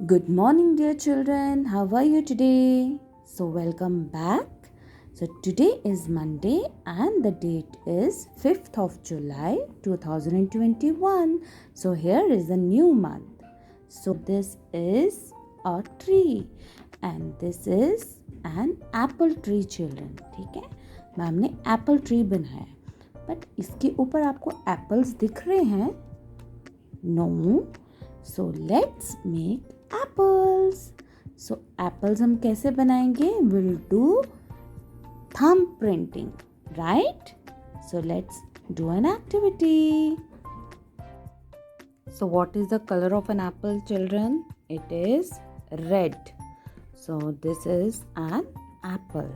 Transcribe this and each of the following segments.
Good morning, dear children. How are you today? So, welcome back. So, today is Monday and the date is 5th of July 2021. So, here is a new month. So, this is a tree and this is an apple tree, children. ठीक है, ma'am ने Apple tree बनाया, but इसके ऊपर आपको apples दिख रहे हैं? No. So let's make apples. So apples हम कैसे बनाएंगे? We'll do thumb printing, right? So let's do an activity. So what is the color of an apple, children? It is red. So this is an apple.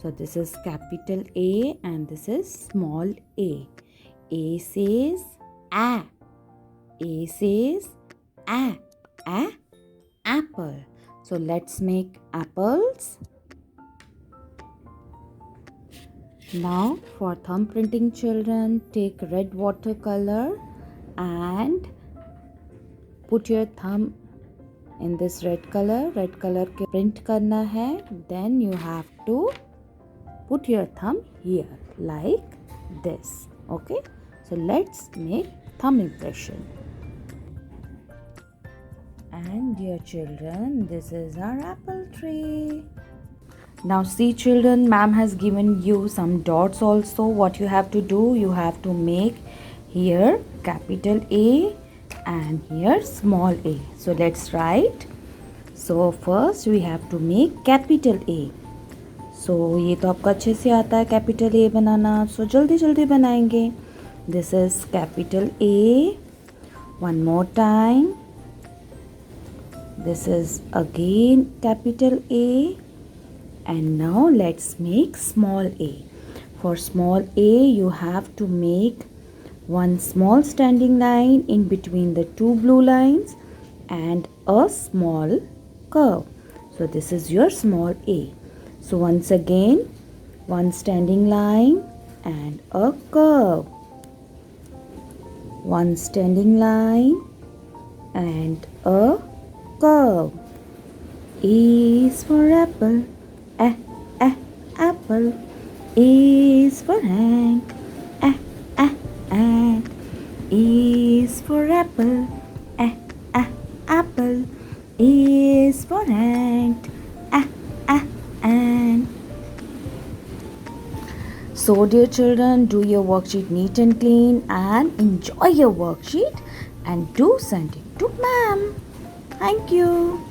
So this is capital A and this is small a. A says A. A says A, apple. So let's make apples. Now for thumb printing, children, take red watercolor and put your thumb in this red color. Red color के print करना है. Then you have to put your thumb here like this. Okay. So let's make thumb impression. And dear children, this is our apple tree. Now see children, ma'am has given you some dots also. What you have to do, you have to make here capital A and here small a. So let's write. So first we have to make capital A. So ये तो आपको अच्छे से आता है capital A banana. So जल्दी जल्दी बनाएंगे. This is capital A. One more time. This is again capital A, and now let's make small a. For small a, you have to make one small standing line in between the two blue lines and a small curve. So this is your small a. So once again, one standing line and a curve. One standing line and a curve. A is for apple, apple. A is for ant, ant. A is for apple, apple. A is for ant, ant. So dear children, do your worksheet neat and clean and enjoy your worksheet and do send it to ma'am. Thank you.